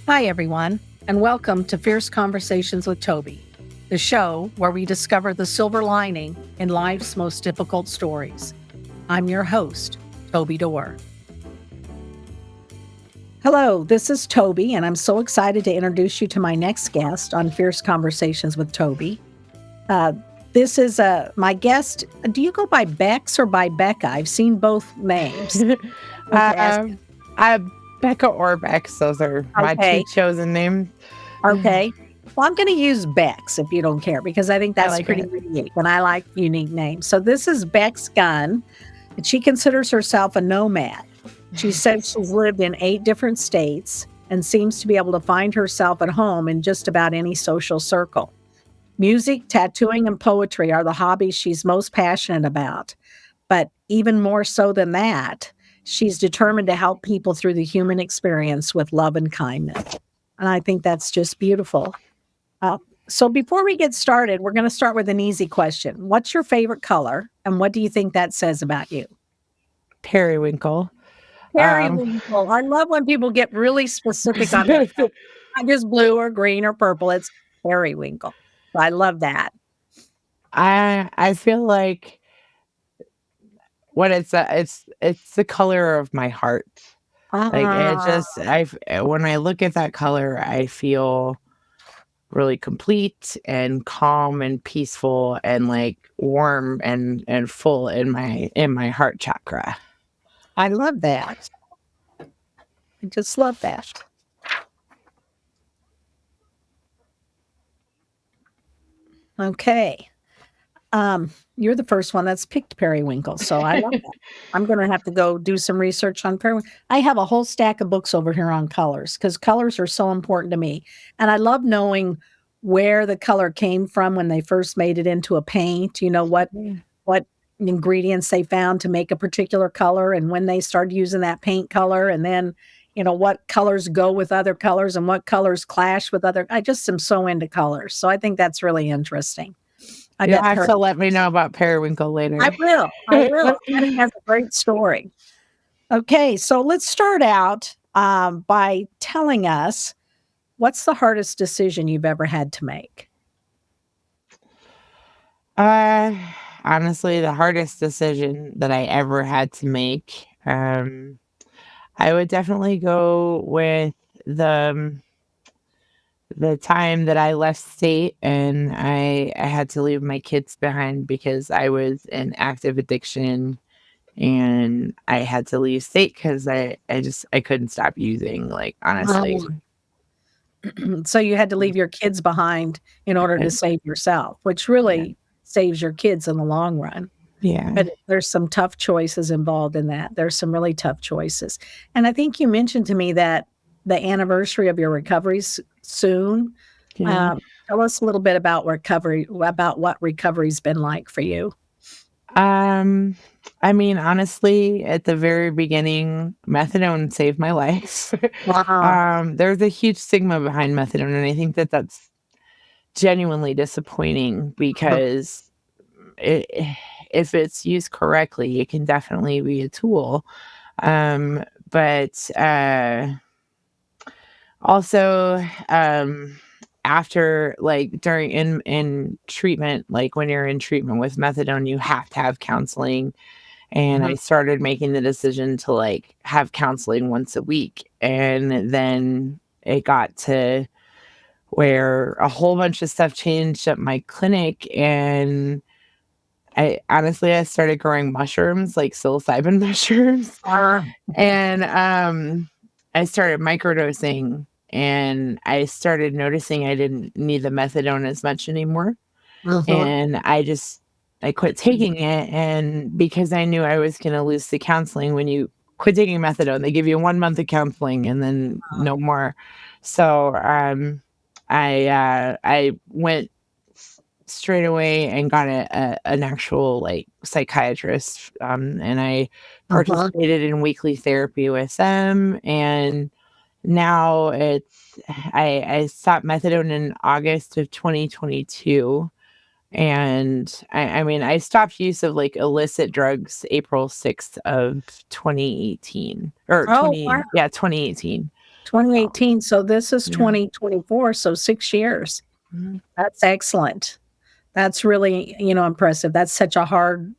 Hi, everyone, and welcome to Fierce Conversations with Toby, the show where we discover the silver lining in life's most difficult stories. I'm your host, Toby Dorr. Hello, this is Toby, and I'm so excited to introduce you to my next guest on Fierce Conversations with Toby. Uh, this is my guest. Do you go by Bex or by Becca? I've seen both names. um, I Becca or Bex, those are my two Okay. chosen names. Okay. Well, I'm going to use Bex if you don't care, because I think I that's like pretty it. unique, and I like unique names. So this is Bex Gunn, and she considers herself a nomad. She says she's lived in 8 different states and seems to be able to find herself at home in just about any social circle. Music, tattooing, and poetry are the hobbies she's most passionate about. But even more so than that, she's determined to help people through the human experience with love and kindness. And I think that's just beautiful. Uh, so before we get started, we're going to start with an easy question. What's your favorite color, and what do you think that says about you? Periwinkle. Um, Periwinkle. I love when people get really specific on their color. Not just blue or green or purple. It's periwinkle. So I love that. I feel like when it's the color of my heart. Like it Ah, just when I look at that color, I feel really complete and calm and peaceful and like warm and full in my heart chakra. I love that. I just love that. Okay. You're the first one that's picked periwinkle, so I love that. I'm gonna have to go do some research on periwinkle. I have a whole stack of books over here on colors because colors are so important to me, and I love knowing where the color came from when they first made it into a paint. You know what ingredients they found to make a particular color, and when they started using that paint color, and then what colors go with other colors and what colors clash with other. I just am so into colors, so I think that's really interesting. I You'll bet have to let me know about periwinkle I later. will, I will. I think that's a great story. Okay, so let's start out, by telling us what's the hardest decision you've ever had to make? Uh, Honestly, the hardest decision that I ever had to make, I would definitely go with the the time that I left state and I had to leave my kids behind because I was in active addiction and I had to leave state because I couldn't stop using, like, honestly. Um, so you had to leave your kids behind in order Uh, to save yourself, which yeah. really saves your kids in the long run. Yeah. But there's some tough choices involved in that. There's some really tough choices. And I think you mentioned to me that the anniversary of your recovery's soon. Yeah. Um, Tell us a little bit about what recovery's been like for you. Um, I mean, honestly, at the very beginning, methadone saved my life. Wow. There's a huge stigma behind methadone, and I think that that's genuinely disappointing because it, if it's used correctly, it can definitely be a tool. But also, after like during in treatment, like when you're in treatment with methadone, you have to have counseling. And I Mhm. started making the decision to like have counseling once a week. And then it got to where a whole bunch of stuff changed at my clinic. And I started growing mushrooms, like psilocybin mushrooms. Ah, And I started microdosing and I started noticing I didn't need the methadone as much anymore. mhm. And I quit taking it, and because I knew I was gonna lose the counseling. When you quit taking methadone, they give you 1 month of counseling and then no more. So, I went straight away and got an actual, like, psychiatrist, and I Uh-huh. participated in weekly therapy with them, and now I stopped methadone in August of 2022. And I mean, I stopped use of, like, illicit drugs April 6th of 2018 or Oh, wow. 2018. 2018. So this is Yeah. 2024. So 6 years. Mhm. That's excellent. That's really, impressive. That's such a hard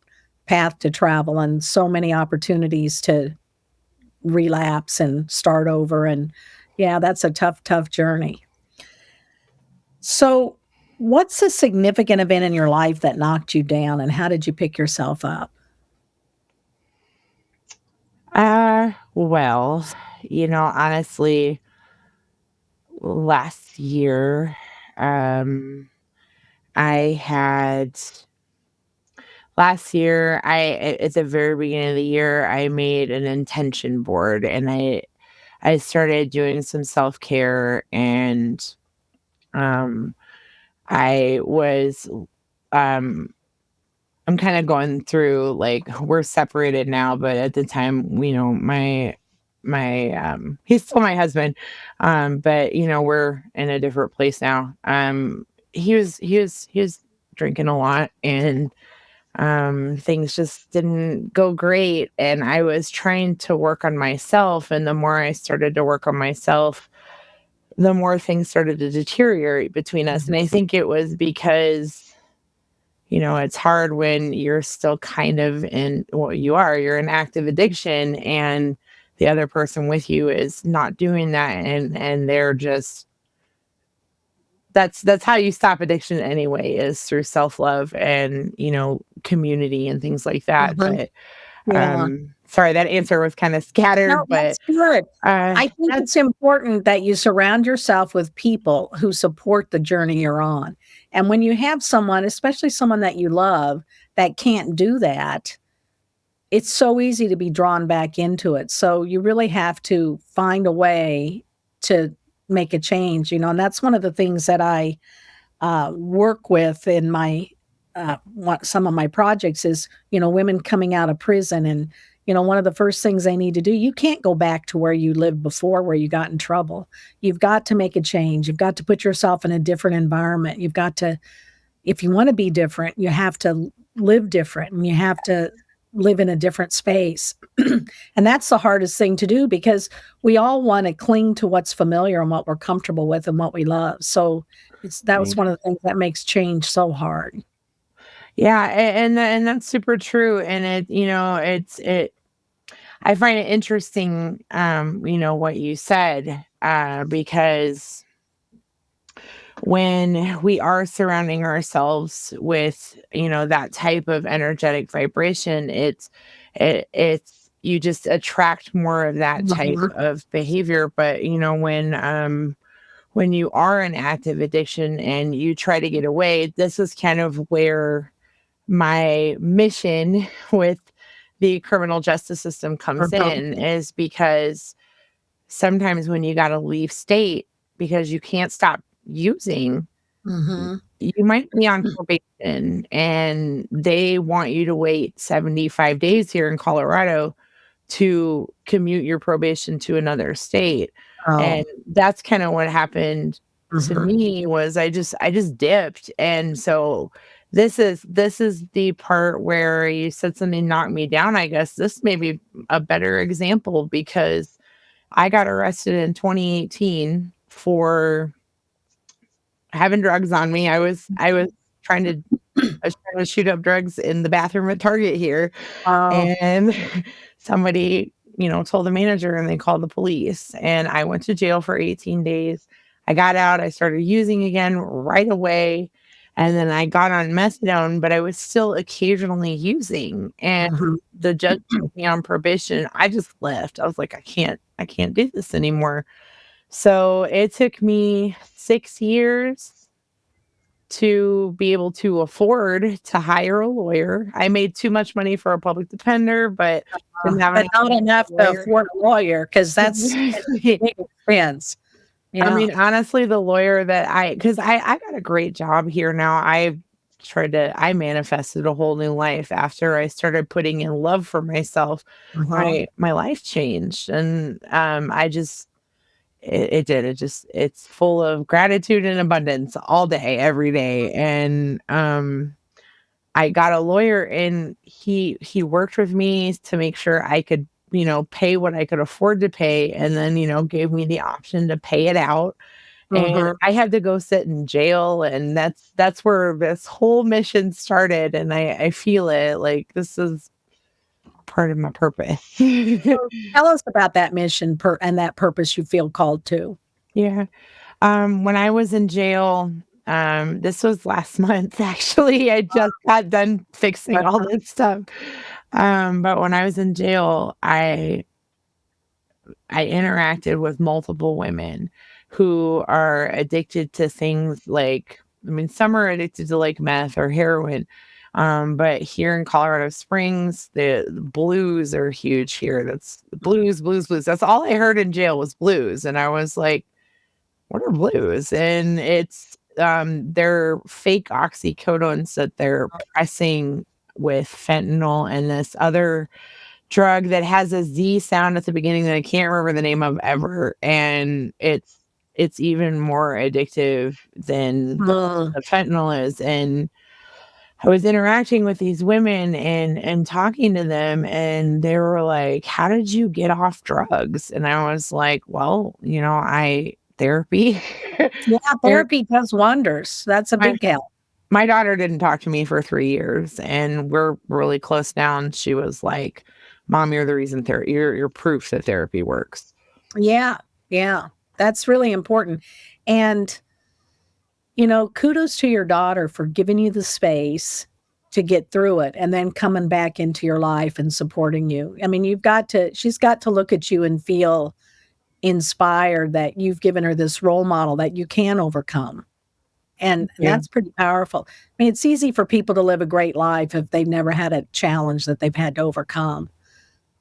path to travel and so many opportunities to relapse and start over. And yeah, that's a tough, tough journey. So, what's a significant event in your life that knocked you down and how did you pick yourself up? Well, honestly, last year, um, I had last year, at the very beginning of the year, I made an intention board and I started doing some self-care and um I was um I'm kind of going through like we're separated now, but at the time, he's still my husband. But we're in a different place now. He was drinking a lot and things just didn't go great and I was trying to work on myself and the more I started to work on myself, the more things started to deteriorate between us. And I think it was because it's hard when you're still kind of in what you're in active addiction and the other person with you is not doing that and they're just that's how you stop addiction anyway is through self-love and community and things like that. Mhm. But Yeah. sorry, that answer was kind of No, scattered, but that's good. I think that's it's important that you surround yourself with people who support the journey you're on. And when you have someone, especially someone that you love, that can't do that, it's so easy to be drawn back into it. So you really have to find a way to make a change, and that's one of the things that I work with in my some of my projects is women coming out of prison and one of the first things they need to do, you can't go back to where you lived before where you got in trouble. You've got to make a change. You've got to put yourself in a different environment. You've got to, if you want to be different, you have to live different and you have to live in a different space. And that's the hardest thing to do because we all want to cling to what's familiar and what we're comfortable with and what we love. So that was right. one of the things that makes change so hard. Yeah, and that's super true. And it I find it interesting, what you said, because when we are surrounding ourselves with, that type of energetic vibration, it's you just attract more of that type Mhm, of behavior. But when you are in active addiction and you try to get away, this is kind of where my mission with the criminal justice system comes in mhm, is because sometimes when you gotta leave state because you can't stop using, mhm. you might be on probation and they want you to wait 75 days here in Colorado to commute your probation to another state. Oh, And that's kinda what happened to mhm. me was I just dipped. And so this is the part where you said something knocked me down, I guess. This may be a better example because I got arrested in 2018 for having drugs on me. I was trying to I was trying to shoot up drugs in the bathroom at Target here, Oh, and somebody, told the manager and they called the police, and I went to jail for 18 days. I got out, I started using again right away, and then I got on methadone, but I was still occasionally using, and mhm. the judge put me on probation. I just left. I was like, I can't do this anymore." So, it took me 6 years to be able to afford to hire a lawyer. I made too much money for a public defender, but didn't have But enough not money enough for a to lawyer. afford a lawyer because that's it's a Exactly. big expense. I Yeah. mean, honestly, the lawyer that because I got a great job here now. I manifested a whole new life after I started putting in love for myself. Uh-huh. My life changed, and I just it did. It's full of gratitude and abundance all day, every day. And I got a lawyer and he worked with me to make sure I could, pay what I could afford to pay, and then, gave me the option to pay it out. And Mhm. I had to go sit in jail, and that's where this whole mission started, and I feel it, like, this is part of my purpose. So tell us about that mission and that purpose you feel called to. Yeah. When I was in jail, this was last month, actually, I just got done fixing all Uh-huh. this stuff. But when I was in jail, I interacted with multiple women who are addicted to things like, I mean, some are addicted to like meth or heroin. But here in Colorado Springs, the blues are huge here. That's blues, blues, blues. That's all I heard in jail was blues. And I was like, what are blues? And it's they're fake oxycodones that they're pressing with fentanyl and this other drug that has a Z sound at the beginning that I can't remember the name of ever, and it's even more addictive than Mm. the fentanyl is. And I was interacting with these women and talking to them, and they were like, "How did you get off drugs?" And I was like, "Well, I therapy." Yeah, Ther therapy does wonders. That's a my big help. my daughter didn't talk to me for 3 years, and we're really close now, and she was like, "Mom, you're the reason you're proof that therapy works." Yeah, yeah. That's really important. And, kudos to your daughter for giving you the space to get through it and then coming back into your life and supporting you. I mean, she's got to look at you and feel inspired that you've given her this role model that you can overcome. And Yeah, that's pretty powerful. I mean, it's easy for people to live a great life if they've never had a challenge that they've had to overcome,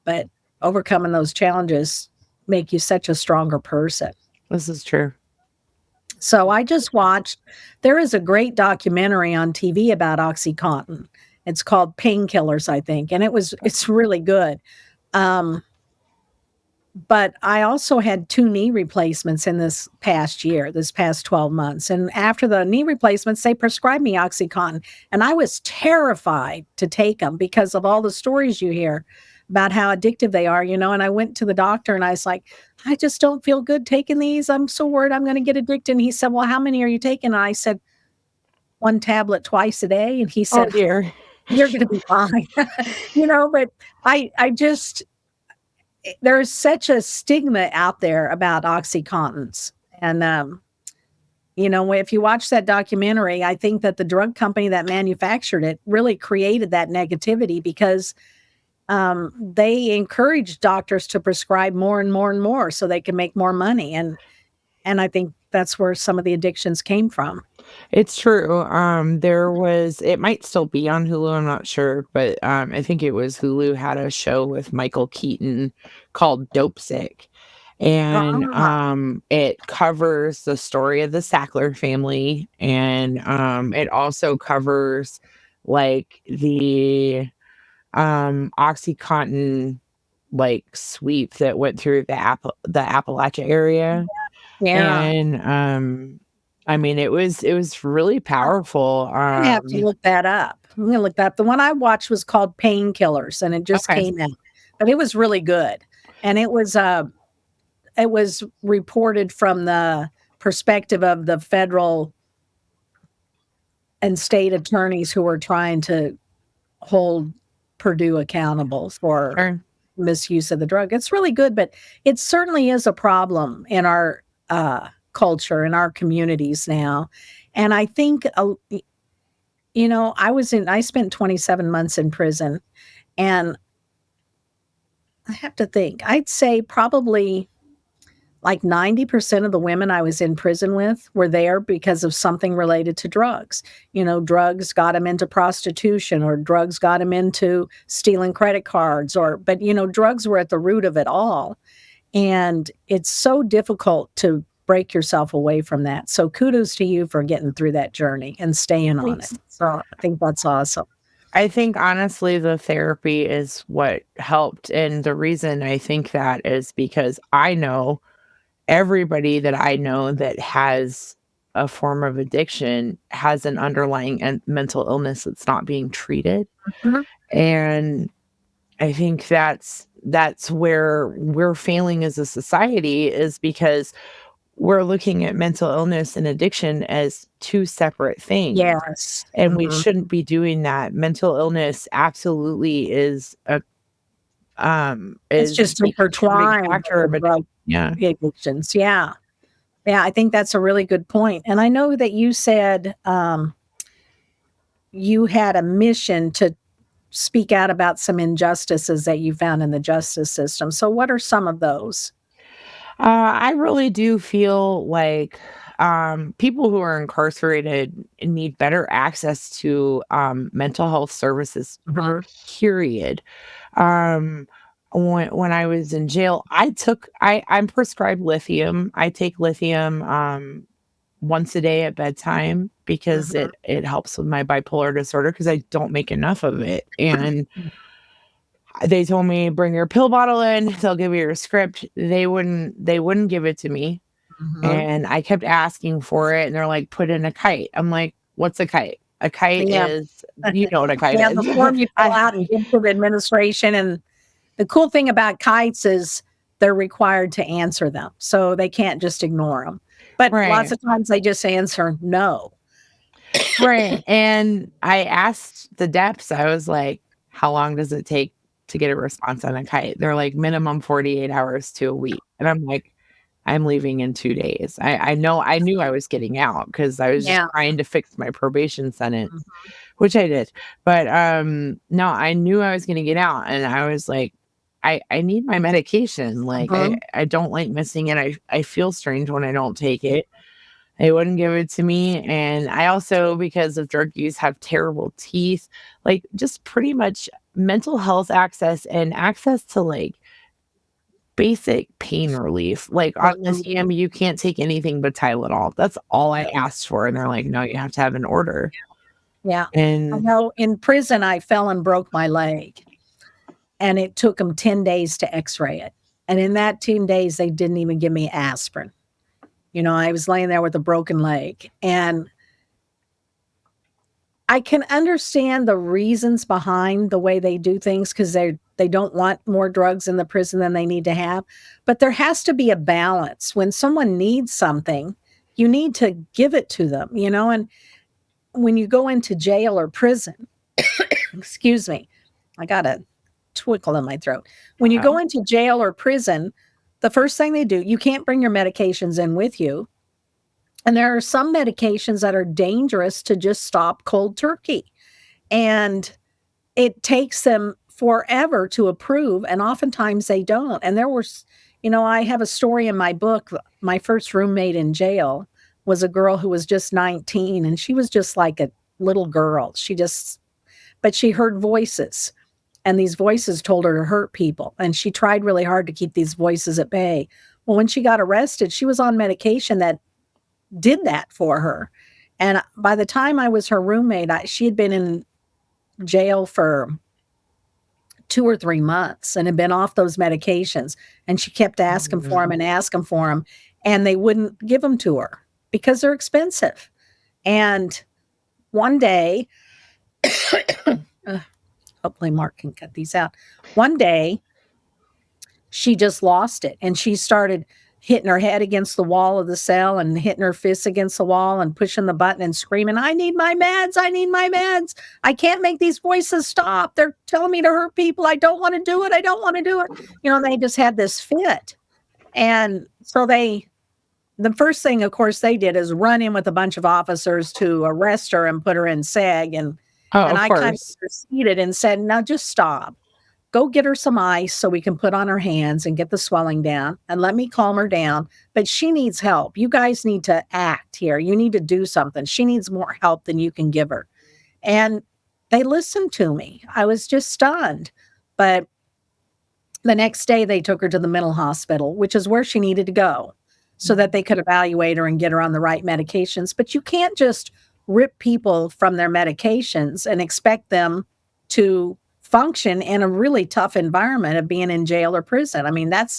but overcoming those challenges make you such a stronger person. this is true. So I just watched there is a great documentary on TV about OxyContin. It's called Painkillers, I think, and it's really good. Um, but I also had 2 knee replacements in this past 12 months, and after the knee replacements, they prescribed me OxyContin, and I was terrified to take them because of all the stories you hear about how addictive they are, and I went to the doctor and I was like, "I just don't feel good taking these. I'm so worried I'm gonna get addicted," and he said, "Well, how many are you taking?" And I said, "1 tablet twice a day," and he Oh, said, dear. "You're gonna be fine." But I just there's such a stigma out there about OxyContins. And, if you watch that documentary, I think that the drug company that manufactured it really created that negativity because they encouraged doctors to prescribe more and more and more so they can make more money. And I think that's where some of the addictions came from. It's true. It might still be on Hulu, I'm not sure, but I think it was Hulu had a show with Michael Keaton called Dope Sick. And Ah, it covers the story of the Sackler family, and it also covers like the OxyContin like sweep that went through the Appalachia area. yeah. And, I mean, it was really powerful, I'm gonna have to look that up. I'm gonna look that up. The one I watched was called Painkillers, and it just okay. came out, but it was really good. And it was reported from the perspective of the federal and state attorneys who were trying to hold Purdue accountable for Sure. misuse of the drug. It's really good, but it certainly is a problem in our culture, in our communities now. And I think, I spent 27 months in prison, and I have to think, I'd say probably like 90% of the women I was in prison with were there because of something related to drugs. Drugs got them into prostitution or drugs got them into stealing credit cards but drugs were at the root of it all. And it's so difficult to break yourself away from that. So kudos to you for getting through that journey and staying on it. Thanks. So I think that's awesome. I think honestly the therapy is what helped, and the reason I think that is because I know everybody that I know that has a form of addiction has an underlying mental illness that's not being treated. Mhm. And I think that's where we're failing as a society, is because we're looking at mental illness and addiction as two separate things, Yes. and we Mhm. shouldn't be doing that. Mental illness absolutely It's is just a contributing intertwined factor, with the but drug yeah. addictions. Yeah. Yeah, I think that's a really good point. And I know that you said, you had a mission to speak out about some injustices that you found in the justice system. So what are some of those? I really do feel like people who are incarcerated need better access to mental health services, Mhm. period. Um, when I was in jail, I'm prescribed lithium. I take lithium once a day at bedtime because Mhm. it helps with my bipolar disorder because I don't make enough of it. And they told me, "Bring your pill bottle in, they'll give you your script." They wouldn't give it to me, Mhm. and I kept asking for it, and they're like, "Put in a kite." I'm like, "What's a kite?" A kite Yeah. is, you know what a kite Yeah, is. the form you fill I out and give to the administration, and the cool thing about kites is they're required to answer them, so they can't just ignore them. But lots Right, of times they just answer no. right, and I asked the depths, I was like, "How long does it take to get a response on a kite?" They're like, "Minimum 48 hours to a week," and I'm like, "I'm leaving in 2 days." I knew I was getting out because I was just Yeah. trying to fix my probation sentence, Mhm. which I did. But, no, I knew I was gonna get out, and I was like, I need my medication, like, Mhm. I don't like missing it, I feel strange when I don't take it. They wouldn't give it to me, and I also, because of drug use, have terrible teeth, like, just pretty much mental health access and access to, like, basic pain relief. Like, on Mhm. lithium, you can't take anything but Tylenol. That's all I Yeah. asked for, and they're like, "No, you have to have an order." Yeah. I And know in prison, I fell and broke my leg, and it took them 10 days to X-ray it. And in that 10 days, they didn't even give me aspirin. I was laying there with a broken leg, and I can understand the reasons behind the way they do things because they don't want more drugs in the prison than they need to have. But there has to be a balance. When someone needs something, you need to give it to them. And when you go into jail or prison, excuse me, I got a twinkle in my throat. When you go oh, into jail or prison, the first thing they do, you can't bring your medications in with you. And there are some medications that are dangerous to just stop cold turkey. And it takes them forever to approve, and oftentimes they don't. And I have a story in my book. My first roommate in jail was a girl who was just 19, and she was just like a little girl. But she heard voices, and these voices told her to hurt people. And she tried really hard to keep these voices at bay. Well, when she got arrested, she was on medication that did that for her. And by the time I was her roommate, she had been in jail for 2 or 3 months and had been off those medications. And she kept asking for them mm, and asking for them, and they wouldn't give them to her because they're expensive. And one day, uh, hopefully Mark can cut these out. One day, she just lost it, and she started hitting her head against the wall of the cell and hitting her fists against the wall and pushing the button and screaming, "I need my meds. I need my meds. I can't make these voices stop. They're telling me to hurt people. I don't want to do it. I don't want to do it." They just had this fit. And so the first thing, of course, they did is run in with a bunch of officers to arrest her and put her in SAG. And oh, and of I kind of course. proceeded and said, "Now just stop. Go get her some ice so we can put on her hands and get the swelling down, and let me calm her down. But she needs help. You guys need to act here. You need to do something. She needs more help than you can give her." And they listened to me. I was just stunned. But the next day, they took her to the mental hospital, which is where she needed to go so that they could evaluate her and get her on the right medications. But you can't just rip people from their medications and expect them to function in a really tough environment of being in jail or prison. I mean, that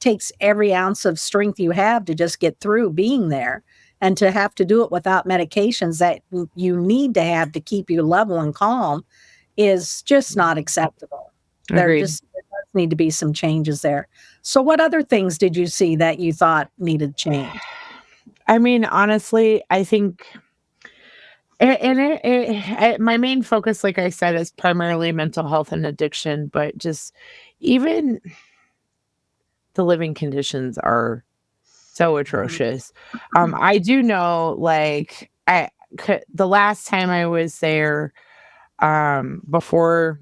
takes every ounce of strength you have to just get through being there, and to have to do it without medications that you need to have to keep you level and calm is just not acceptable. They're Agreed. just need to be some changes there. So what other things did you see that you thought needed change? I mean, honestly, I think my main focus, like I said, is primarily mental health and addiction, but just even the living conditions are so Mhm. atrocious. I do know, like, the last time I was there, before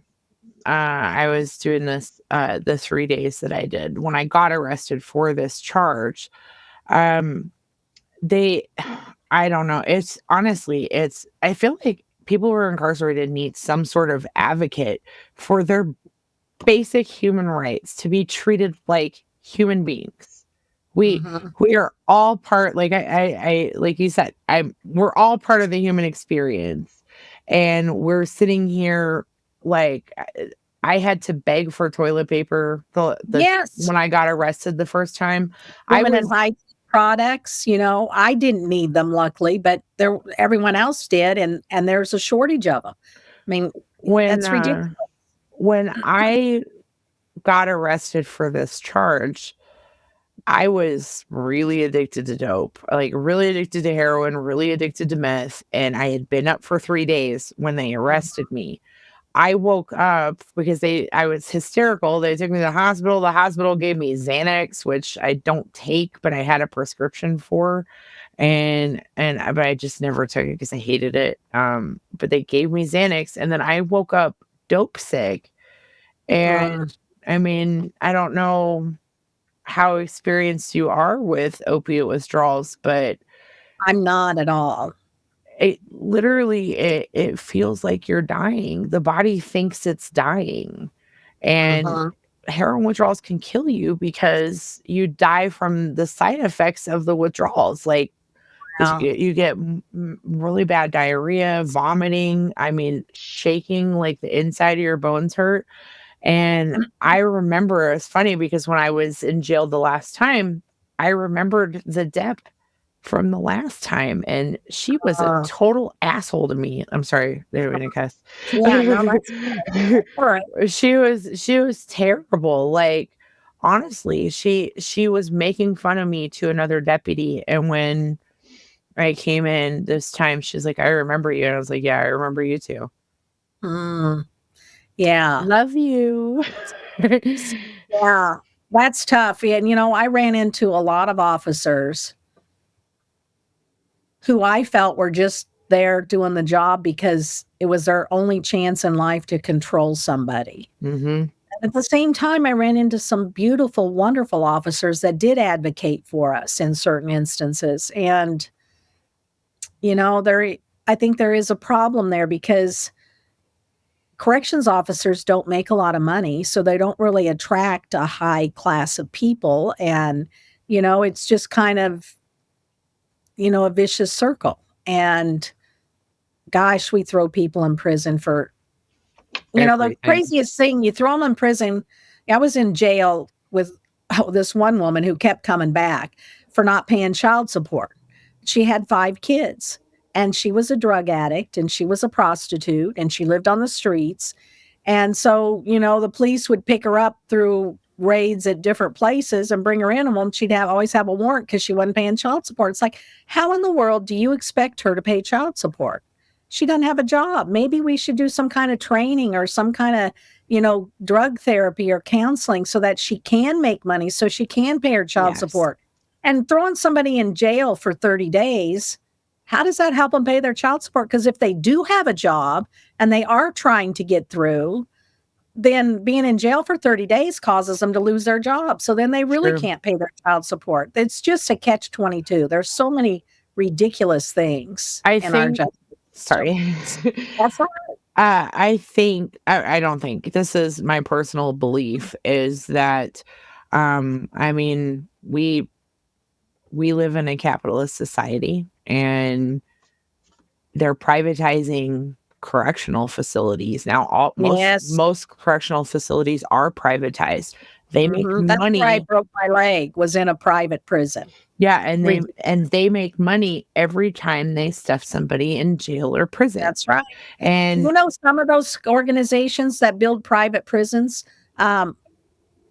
I was doing the 3 days that I did, when I got arrested for this charge, um, they I don't know, it's honestly, I feel like people who are incarcerated need some sort of advocate for their basic human rights to be treated like human beings. We Mhm. we are all part, like I like you said, we're all part of the human experience, and we're sitting here like I had to beg for toilet paper the Yes. when I got arrested the first time. I Women in was high products, I didn't need them luckily, but everyone else did, and there's a shortage of them. I mean, when that's ridiculous. when I got arrested for this charge, I was really addicted to dope, like, really addicted to heroin, really addicted to meth, and I had been up for 3 days when they arrested me. I woke up because I was hysterical. They took me to the hospital. The hospital gave me Xanax, which I don't take, but I had a prescription for, but I just never took it because I hated it. But they gave me Xanax, and then I woke up dope sick. And Mm, I mean, I don't know how experienced you are with opiate withdrawals, but I'm not at all. it feels like you're dying. The body thinks it's dying. And Mhm. heroin withdrawals can kill you because you die from the side effects of the withdrawals. Like Yeah. you get really bad diarrhea, vomiting, I mean, shaking, like the inside of your bones hurt. And I remember it's funny because when I was in jail the last time, I remembered the dep from the last time, and she was a Uh, total asshole to me. I'm sorry, they didn't mean to cuss. yeah, no, that's all right. She was terrible. Like, honestly, she was making fun of me to another deputy, and when I came in this time, she's like, "I remember you," and I was like, "Yeah, I remember you too. Mm, yeah. Love you." Yeah, that's tough, and, I ran into a lot of officers who I felt were just there doing the job because it was their only chance in life to control somebody. Mhm. At the same time, I ran into some beautiful, wonderful officers that did advocate for us in certain instances, and, I think there is a problem there because corrections officers don't make a lot of money, so they don't really attract a high class of people, and, it's just kind of, a vicious circle, and gosh, we throw people in prison for the Everything. craziest thing, you throw them in prison. I was in jail with this one woman who kept coming back for not paying child support. She had 5 kids, and she was a drug addict, and she was a prostitute, and she lived on the streets, and so, the police would pick her up through raids at different places and bring her in, and she'd always have a warrant because she wasn't paying child support. It's like, how in the world do you expect her to pay child support? She doesn't have a job. Maybe we should do some kind of training or some kind of, drug therapy or counseling so that she can make money, so she can pay her child Yes. support. And throwing somebody in jail for 30 days, how does that help them pay their child support? Because if they do have a job and they are trying to get through, then being in jail for 30 days causes them to lose their job. So then they really True. can't pay their child support. It's just a catch 22. There's so many ridiculous things I in our think justice system. sorry. That's all I think I don't think this is my personal belief is that, I mean, we live in a capitalist society, and they're privatizing correctional facilities. Now all right. most Yes. most correctional facilities are privatized. They make Mhm. That's where I money. broke my leg, was in a private prison. Yeah, and they Rid and they make money every time they stuff somebody in jail or prison. That's right. And Some of those organizations that build private prisons, um,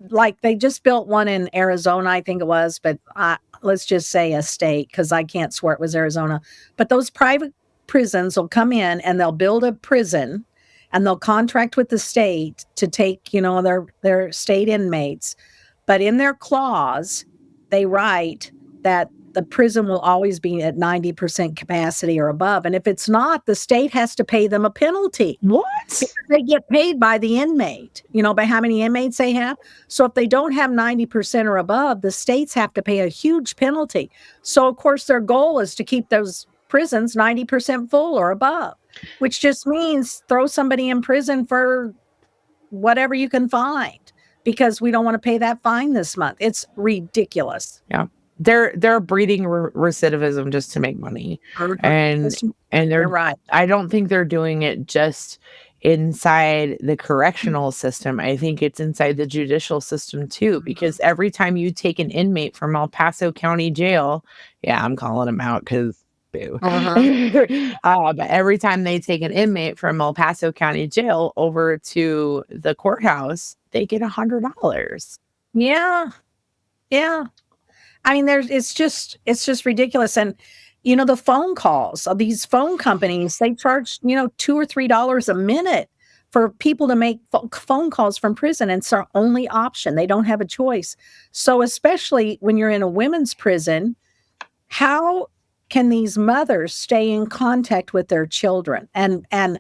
like they just built one in Arizona, I think it was, but let's just say a state because I can't swear it was Arizona. But those private prisons will come in and they'll build a prison and they'll contract with the state to take, their state inmates. But in their clause, they write that the prison will always be at 90% capacity or above. And if it's not, the state has to pay them a penalty. What? Because they get paid by the inmate, by how many inmates they have. So if they don't have 90% or above, the states have to pay a huge penalty. So, of course, their goal is to keep those prisons 90% full or above, which just means throw somebody in prison for whatever you can find because we don't want to pay that fine this month. It's ridiculous. Yeah. They're breeding recidivism just to make money. And You're right. I don't think they're doing it just inside the correctional system. I think it's inside the judicial system too, because every time you take an inmate from El Paso County Jail, yeah, I'm calling them out because boo. But every time they take an inmate from El Paso County Jail over to the courthouse, they get $100. Yeah. Yeah. I mean, it's just ridiculous. And, the phone calls of these phone companies, they charge, $2 or $3 a minute for people to make phone calls from prison. And it's our only option. They don't have a choice. So especially when you're in a women's prison, how can these mothers stay in contact with their children and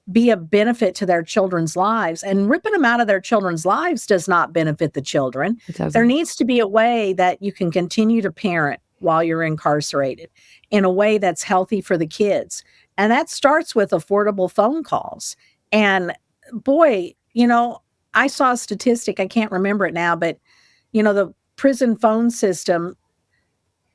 be a benefit to their children's lives? And ripping them out of their children's lives does not benefit the children. There needs to be a way that you can continue to parent while you're incarcerated in a way that's healthy for the kids. And that starts with affordable phone calls. And boy, I saw a statistic, I can't remember it now, but the prison phone system,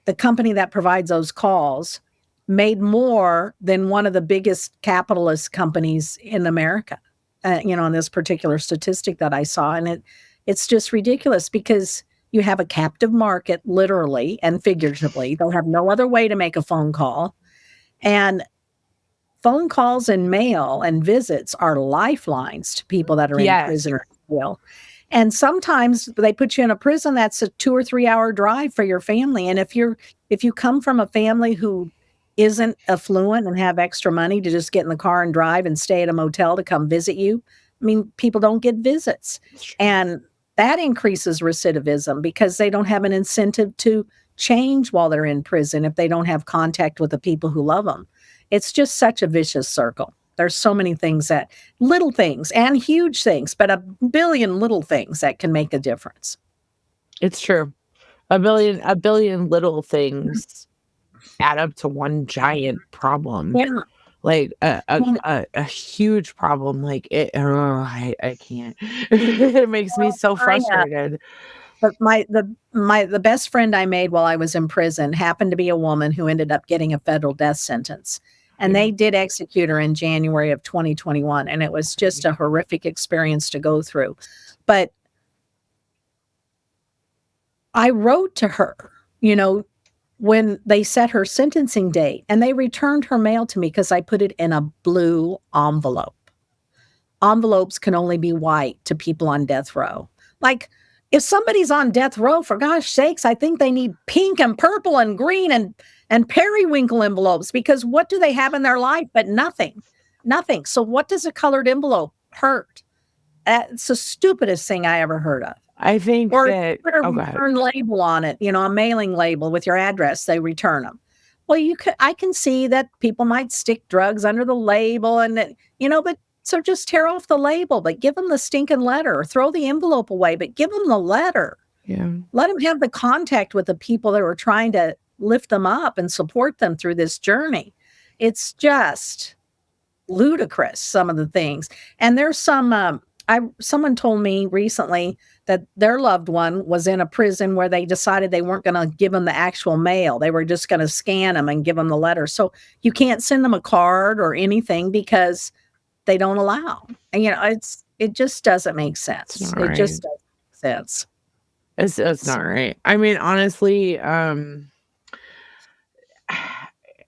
the company that provides those calls, made more than one of the biggest capitalist companies in America, in this particular statistic that I saw. And it's just ridiculous because you have a captive market, literally and figuratively. They'll have no other way to make a phone call. And phone calls and mail and visits are lifelines to people that are in prison or jail. And sometimes they put you in a prison that's a 2 or 3 hour drive for your family. And if you come from a family who isn't affluent and have extra money to just get in the car and drive and stay at a motel to come visit you, I mean, people don't get visits. And that increases recidivism because they don't have an incentive to change while they're in prison if they don't have contact with the people who love them. It's just such a vicious circle. There's so many things little things and huge things, but a billion little things that can make a difference. It's true. A billion little things add up to one giant problem. Yeah. Like a huge problem. Like I can't. It makes me so frustrated. But the best friend I made while I was in prison happened to be a woman who ended up getting a federal death sentence. And they did execute her in January of 2021. And it was just a horrific experience to go through. But I wrote to her, when they set her sentencing date, and they returned her mail to me because I put it in a blue envelope. Envelopes can only be white to people on death row. Like, if somebody's on death row, for gosh sakes, I think they need pink and purple and green and periwinkle envelopes, because what do they have in their life but nothing? Nothing. So what does a colored envelope hurt? It's the stupidest thing I ever heard of. I think or that put a return label on it, a mailing label with your address. They return them. Well, I can see that people might stick drugs under the label, and but so just tear off the label, but give them the stinking letter, or throw the envelope away, but give them the letter. Yeah, let them have the contact with the people that are trying to lift them up and support them through this journey. It's just ludicrous, some of the things. And there's some. Someone told me recently that their loved one was in a prison where they decided they weren't going to give them the actual mail. They were just going to scan them and give them the letter. So you can't send them a card or anything because they don't allow. And it just doesn't make sense. It just doesn't make sense. It's not right. I mean, honestly,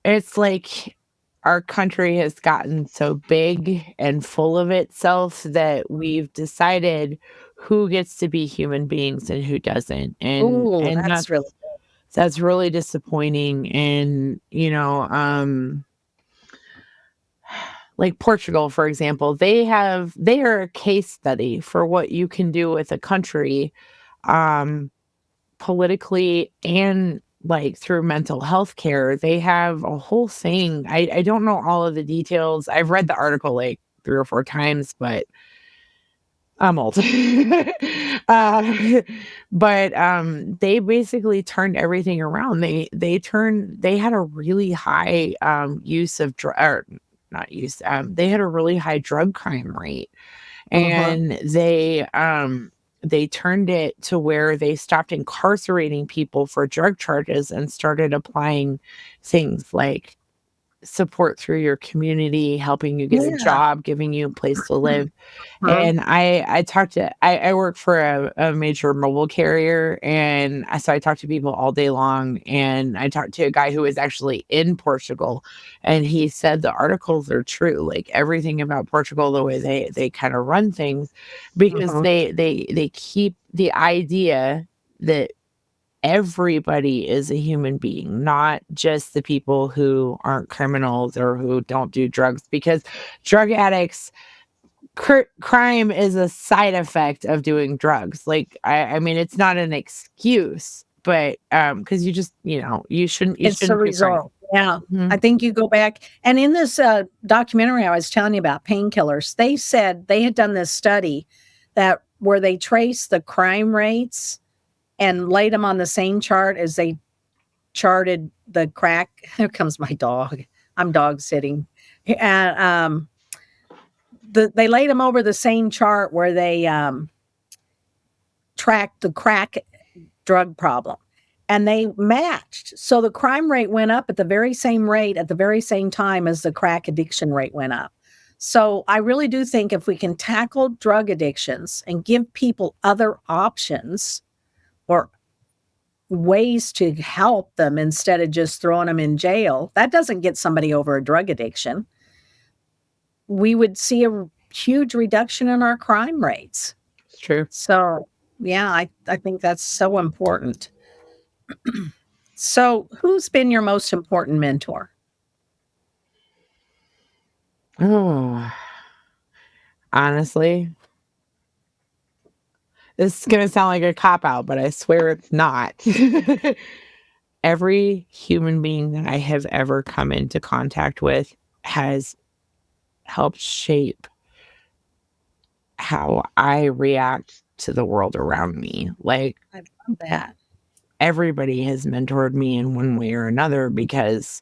it's like our country has gotten so big and full of itself that we've decided who gets to be human beings and who doesn't. Ooh, And that's really that's really disappointing. And, like Portugal, for example, they are a case study for what you can do with a country, um, politically and like through mental health care. They have a whole thing. I don't know all of the details. I've read the article like 3 or 4 times, but I'm old. uh, but they basically turned everything around. They had a really high use of or not use. They had a really high drug crime rate, uh-huh. and they turned it to where they stopped incarcerating people for drug charges and started applying things like support through your community, helping you get a Yeah. job, giving you a place to live. Huh? And I work for a major mobile carrier, and I talked to people all day long, and I talked to a guy who was actually in Portugal, and he said the articles are true, like everything about Portugal, the way they kind of run things, because Uh-huh. they keep the idea that everybody is a human being, not just the people who aren't criminals or who don't do drugs, because drug addicts crime is a side effect of doing drugs. Like, I mean, it's not an excuse, but because you just, you It's the shouldn't do crime. result. Yeah. I Mhm. think you go back and in this, documentary I was telling you about painkillers, they said they had done this study that where they traced the crime rates and laid them on the same chart as they charted the crack. Here comes my dog. I'm dog sitting. And, they laid them over the same chart where they, tracked the crack drug problem. And they matched. So the crime rate went up at the very same rate at the very same time as the crack addiction rate went up. So I really do think if we can tackle drug addictions and give people other options or ways to help them instead of just throwing them in jail, that doesn't get somebody over a drug addiction. We would see a huge reduction in our crime rates. It's true. So, yeah, I think that's so important. So, who's been your most important mentor? Oh, honestly, this is gonna sound like a cop out, but I swear it's not. Every human being that I have ever come into contact with has helped shape how I react to the world around me. Like, I love that. everybody has mentored me in one way or another, because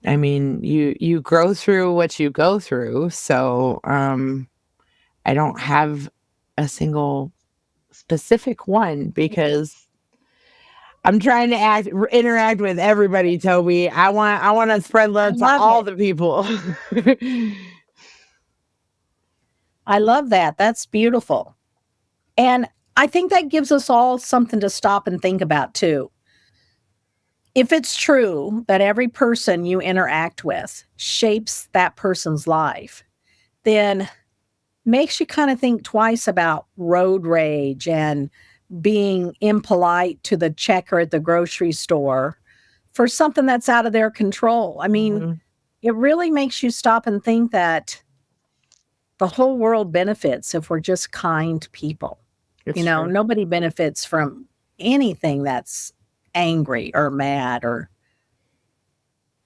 I mean, you grow through what you go through. So, I don't have a single specific one, because I'm trying to interact with everybody, Toby. I want to spread I love to love all it. the people. I love that. That's beautiful. And I think that gives us all something to stop and think about too. If it's true that every person you interact with shapes that person's life, then makes you kind of think twice about road rage and being impolite to the checker at the grocery store for something that's out of their control. I mean, Mhm. it really makes you stop and think that the whole world benefits if we're just kind people. It's true. Nobody benefits from anything that's angry or mad or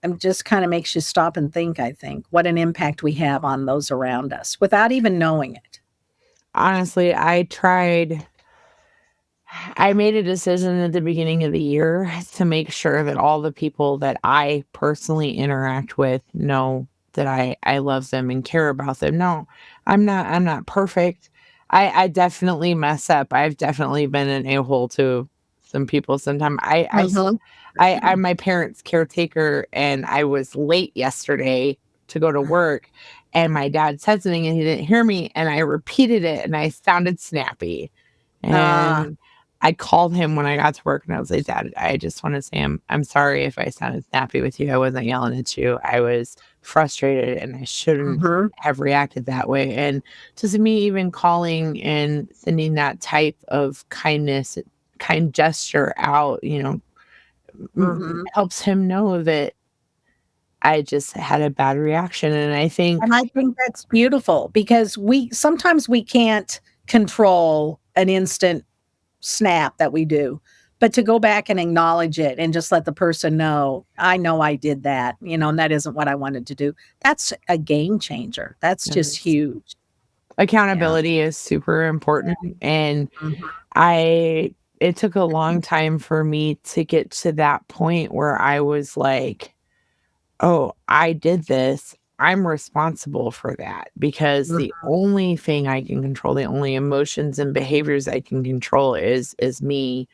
it just kind of makes you stop and think, I think, what an impact we have on those around us without even knowing it. Honestly, I made a decision at the beginning of the year to make sure that all the people that I personally interact with know that I love them and care about them. No, I'm not perfect. I definitely mess up. I've definitely been an a-hole to some people sometime. Mhm. I'm my parents' caretaker, and I was late yesterday to go to work, and my dad said something and he didn't hear me, and I repeated it and I sounded snappy. Ah, And I called him when I got to work, and I was like, "Dad, I just want to say I'm sorry if I sounded snappy with you. I wasn't yelling at you. I was frustrated and I shouldn't Mhm. have reacted that way. And just me even calling and sending that type of kind gesture out, Mhm. helps him know that I just had a bad reaction. And I think And I think that's beautiful because we sometimes we can't control an instant snap that we do, but to go back and acknowledge it and just let the person know I did that, and that isn't what I wanted to do. That's a game changer. That's just yes, huge. Yeah. accountability is super important. And Mhm. I it took a long time for me to get to that point where I was like, "Oh, I did this. I'm responsible for that," because Mhm. the only thing I can control, the only emotions and behaviors I can control is me.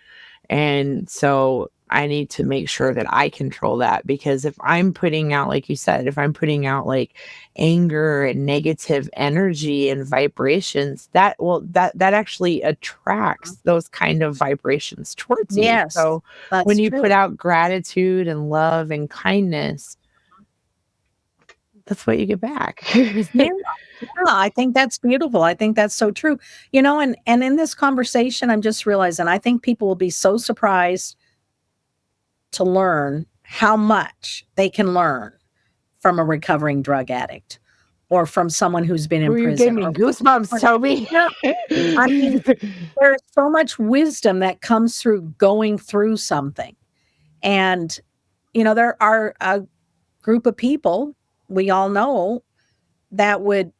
And so I need to make sure that I control that, because if I'm putting out, like you said, if I'm putting out like anger and negative energy and vibrations, that actually attracts those kind of vibrations towards you. Yes, So when that's you put true. out gratitude and love and kindness, that's what you get back. Yeah. Yeah, I think that's beautiful. I think that's so true. And in this conversation, I'm just realizing I think people will be so surprised to learn how much they can learn from a recovering drug addict or from someone who's been in Well, you gave prison me or goosebumps, or Toby. yeah, I mean, there's so much wisdom that comes through going through something. And, there are a group of people we all know that would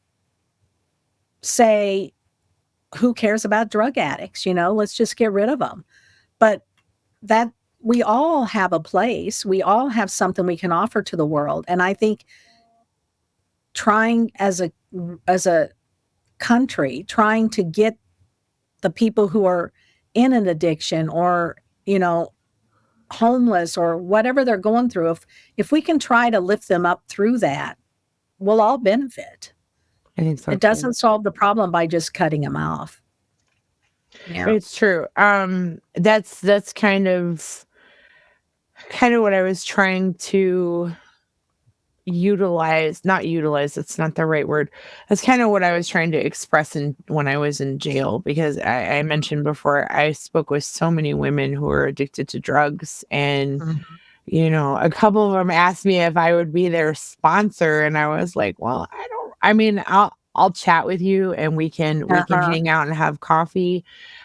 say, who cares about drug addicts? Let's just get rid of them. But that we all have a place. We all have something we can offer to the world. And I think trying as a country, trying to get the people who are in an addiction or, you know, homeless or whatever they're going through, if we can try to lift them up through that, we'll all benefit. I think so It too. doesn't solve the problem by just cutting them off. Yeah. It's true. That's kind of what I was trying to not utilize, that's not the right word. That's kind of what I was trying to express in when I was in jail, because I mentioned before, I spoke with so many women who are addicted to drugs. And Mhm. a couple of them asked me if I would be their sponsor, and I was like, "Well, I mean, I'll chat with you and we can Uh-huh. hang out and have coffee."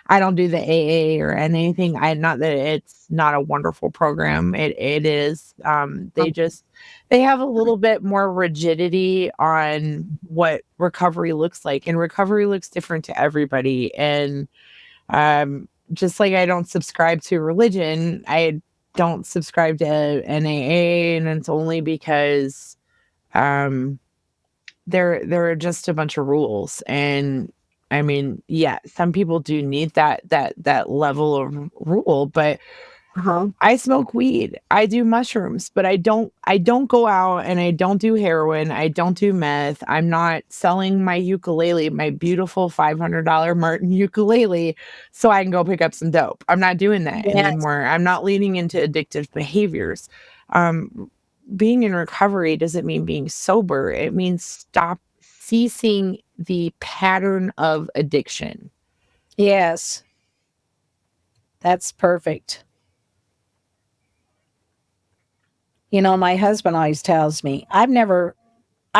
I don't do the AA or anything. I Not that it's not a wonderful program. It is. They have a little bit more rigidity on what recovery looks like, and recovery looks different to everybody. And just like I don't subscribe to religion, I don't subscribe to NAA, and it's only because um there are just a bunch of rules. And I mean, yeah, some people do need that level of rule, but Uh-huh. I smoke weed, I do mushrooms, but I don't go out and I don't do heroin, I don't do meth. I'm not selling my ukulele, my beautiful $500 Martin ukulele, so I can go pick up some dope. I'm not doing that Yes. anymore. I'm not leaning into addictive behaviors. Um, Being in recovery doesn't mean being sober. It means ceasing the pattern of addiction. Yes. That's perfect. My husband always tells me, I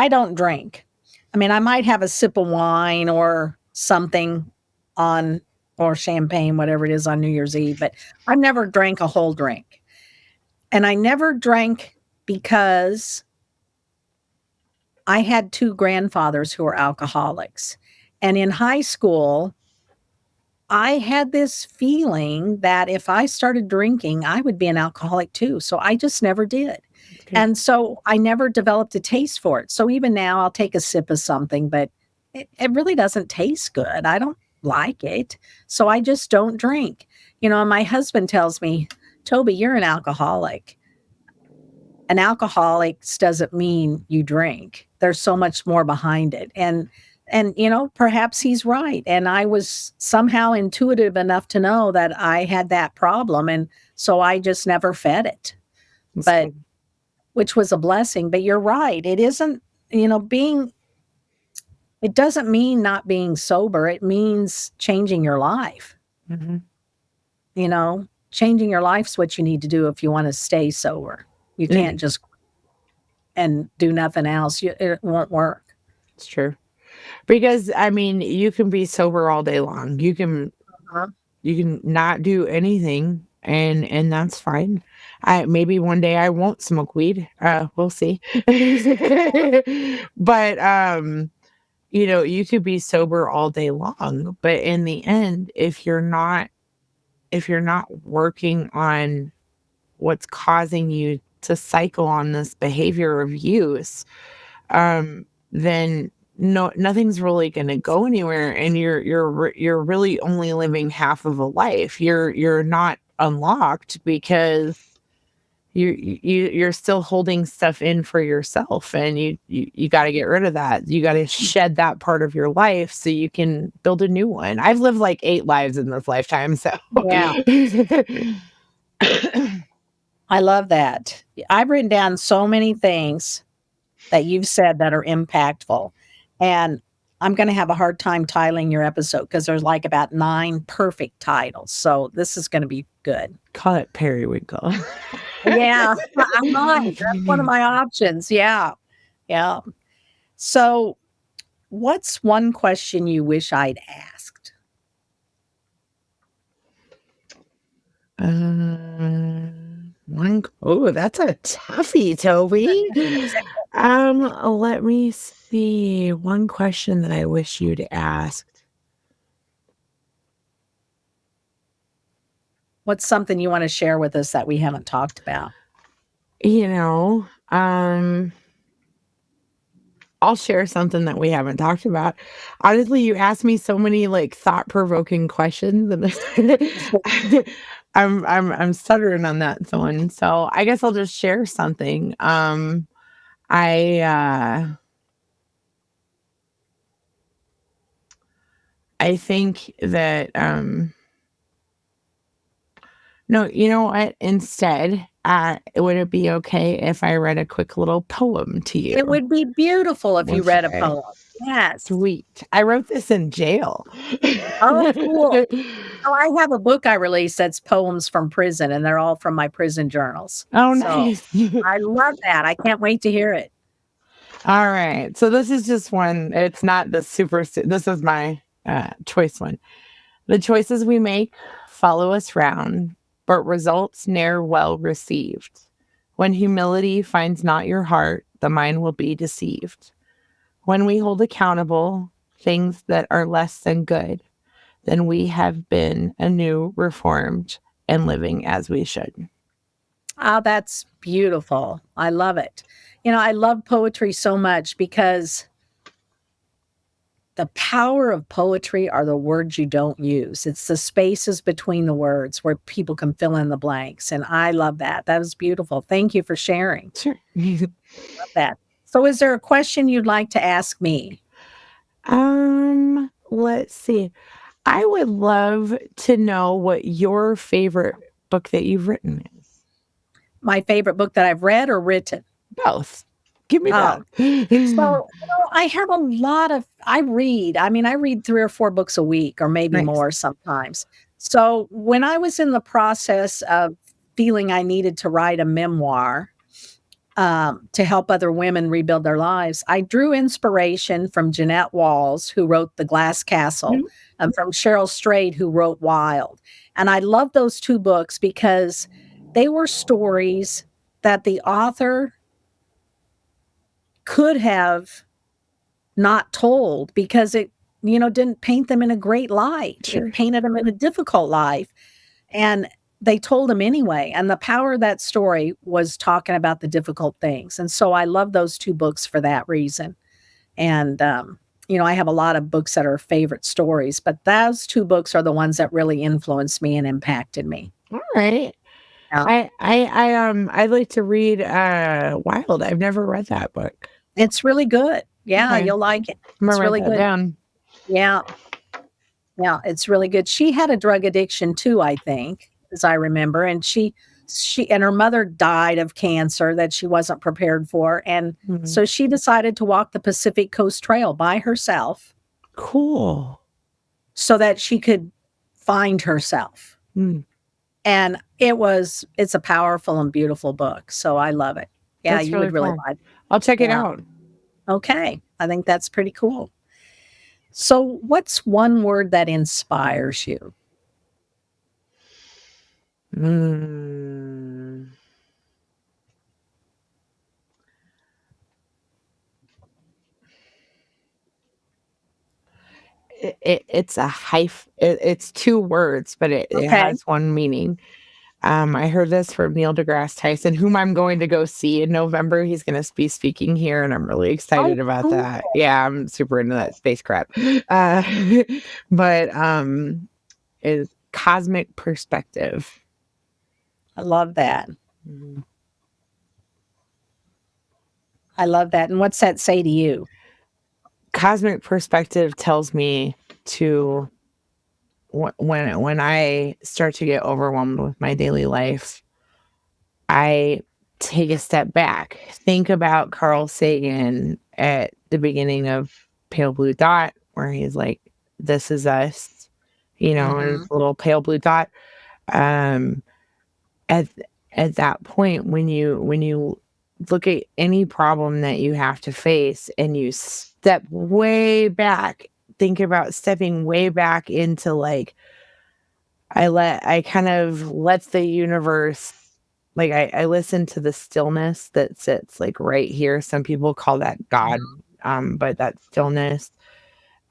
don't drink. I mean, I might have a sip of wine or something on or champagne, whatever it is on New Year's Eve, but I've never drank a whole drink. And I never drank because I had 2 grandfathers who were alcoholics. And in high school, I had this feeling that if I started drinking, I would be an alcoholic too. So I just never did. Okay. And so I never developed a taste for it. So even now, I'll take a sip of something, but it really doesn't taste good. I don't like it. So I just don't drink. And my husband tells me, Toby, you're an alcoholic. An alcoholic doesn't mean you drink. There's so much more behind it. And perhaps he's right. And I was somehow intuitive enough to know that I had that problem. And so I just never fed it. That's But good. which was a blessing. But you're right. It isn't, being, it doesn't mean not being sober. It means changing your life. Mm-hmm. Changing your life's what you need to do if you want to stay sober. You can't just and do nothing else. It won't work. It's true. Because I mean, you can be sober all day long. Uh-huh. You can not do anything and that's fine. I maybe one day I won't smoke weed. We'll see. But you could be sober all day long, but in the end, if you're not working on what's causing you to cycle on this behavior of use, then nothing's really going to go anywhere, and you're really only living half of a life. You're not unlocked because you're still holding stuff in for yourself, and you got to get rid of that. You got to shed that part of your life so you can build a new one. I've lived like 8 lives in this lifetime, so Yeah. I love that. I've written down so many things that you've said that are impactful. And I'm going to have a hard time titling your episode because there's like about 9 perfect titles. So this is going to be good. Call it periwinkle. Yeah, I might. That's one of my options. Yeah. Yeah. So, what's one question you wish I'd asked? That's a toughie, Toby. Let me see. One question that I wish you'd asked. What's something you want to share with us that we haven't talked about? I'll share something that we haven't talked about. Honestly, you asked me so many like thought-provoking questions, and I'm stuttering on that one. So I guess I'll just share something. I think that no, you know what? Instead, would it be okay if I read a quick little poem to you? It would be beautiful if you read a Okay. poem. Yes. Sweet. I wrote this in jail. Oh, cool. Oh, I have a book I released that's poems from prison, and they're all from my prison journals. Oh, So nice. I love that. I can't wait to hear it. All right. So this is just one. It's not the this is my choice one. The choices we make follow us round, but results ne'er well received. When humility finds not your heart, the mind will be deceived. When we hold accountable things that are less than good, then we have been anew reformed and living as we should. Oh, that's beautiful. I love it. I love poetry so much because the power of poetry are the words you don't use. It's the spaces between the words where people can fill in the blanks. And I love that. That was beautiful. Thank you for sharing. Sure. Love that. So, is there a question you'd like to ask me? Let's see. I would love to know what your favorite book that you've written is. My favorite book that I've read or written? Both. Give me both. So, I have a lot of, I read. I mean, I read 3 or 4 books a week or maybe Nice. more sometimes. So, when I was in the process of feeling I needed to write a memoir to help other women rebuild their lives, I drew inspiration from Jeanette Walls, who wrote The Glass Castle, Mhm. and from Cheryl Strayed, who wrote Wild. And I love those 2 books because they were stories that the author could have not told because it, didn't paint them in a great light. Sure. It painted them in a difficult life. And they told them anyway. And the power of that story was talking about the difficult things. And so I love those 2 books for that reason. And, I have a lot of books that are favorite stories, but those 2 books are the ones that really influenced me and impacted me. All right. Yeah. I'd like to read Wild. I've never read that book. It's really good. Yeah, Okay. you'll like it. I'm It's gonna really write that good. down. Yeah. Yeah, it's really good. She had a drug addiction too, I think, as I remember, and she her mother died of cancer that she wasn't prepared for. And Mhm. so she decided to walk the Pacific Coast Trail by herself Cool. so that she could find herself. Mm, And it's a powerful and beautiful book. So I love it. Yeah, that's you really would really fun. like it. I'll check it Yeah. out. Okay. I think that's pretty cool. So what's one word that inspires you? Mm. It's two words, but it Okay. has one meaning. I heard this from Neil deGrasse Tyson, whom I'm going to go see in November. He's going to be speaking here, and I'm really Oh, excited about cool. that. Yeah, I'm super into that space crap. Uh, but is cosmic perspective. I love that. Mhm. I love that. And what's that say to you? Cosmic perspective tells me to when I start to get overwhelmed with my daily life, I take a step back. Think about Carl Sagan at the beginning of Pale Blue Dot, where he's like, "This is us," and Mhm. it's a little pale blue dot. Um, at at that point, when you look at any problem that you have to face, and you step way back, think about stepping way back into like I kind of let the universe like, I listen to the stillness that sits, like, right here. Some people call that God, Mhm. but that stillness,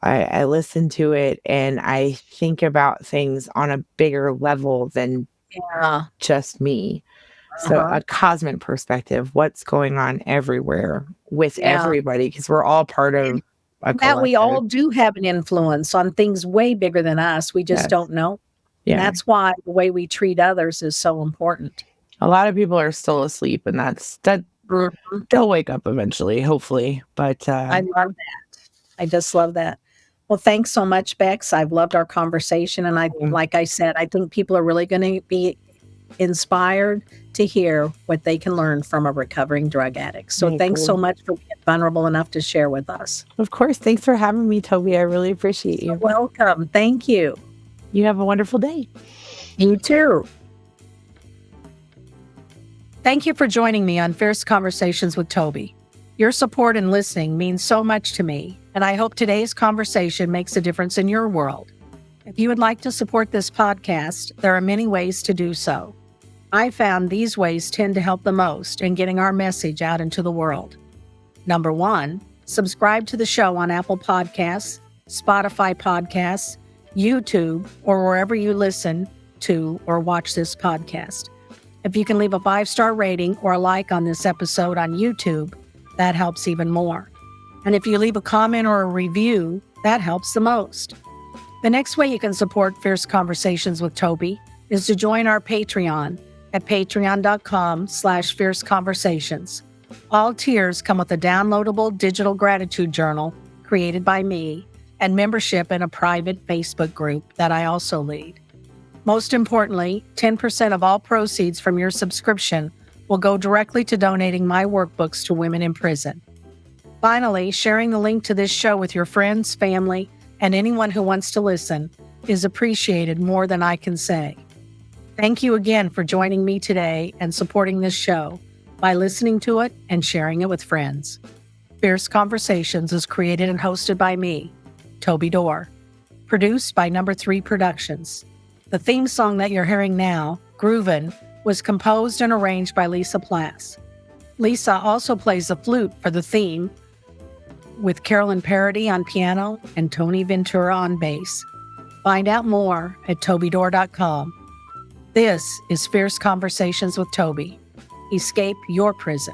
I listen to it, and I think about things on a bigger level than Yeah. just me. So, Uh-huh. a cosmic perspective, what's going on everywhere with Yeah. everybody? Because 'cause we're all part of And a that we all collective. do have an influence on things way bigger than us. We just Yes. don't know. And Yeah. that's why the way we treat others is so important. A lot of people are still asleep, and that Mhm. they'll wake up eventually, hopefully, but, I love that. I just love that. Well, thanks so much, Bex. I've loved our conversation. And mm, like I said, I think people are really going to be inspired to hear what they can learn from a recovering drug addict. So I thanks so agree. much for being vulnerable enough to share with us. Of course, thanks for having me, Toby, I really appreciate So you. welcome. Thank you. You have a wonderful day. You too. Thank you for joining me on Fierce Conversations with Toby. Your support and listening means so much to me, and I hope today's conversation makes a difference in your world. If you would like to support this podcast, there are many ways to do so. I found these ways tend to help the most in getting our message out into the world. Number one, subscribe to the show on Apple Podcasts, Spotify Podcasts, YouTube, or wherever you listen to or watch this podcast. If you can leave a 5-star rating or a like on this episode on YouTube, that helps even more. And if you leave a comment or a review, that helps the most. The next way you can support Fierce Conversations with Toby is to join our Patreon at patreon.com/fierceconversations. All tiers come with a downloadable digital gratitude journal created by me and membership in a private Facebook group that I also lead. Most importantly, 10% of all proceeds from your subscription will go directly to donating my workbooks to women in prison. Finally, sharing the link to this show with your friends, family, and anyone who wants to listen is appreciated more than I can say. Thank you again for joining me today and supporting this show by listening to it and sharing it with friends. Fierce Conversations is created and hosted by me, Toby Dorr. Produced by Number 3 Productions. The theme song that you're hearing now, Groovin', was composed and arranged by Lisa Plass. Lisa also plays the flute for the theme, with Carolyn Parody on piano and Tony Ventura on bass. Find out more at tobydor.com. This is Fierce Conversations with Toby. Escape your prison.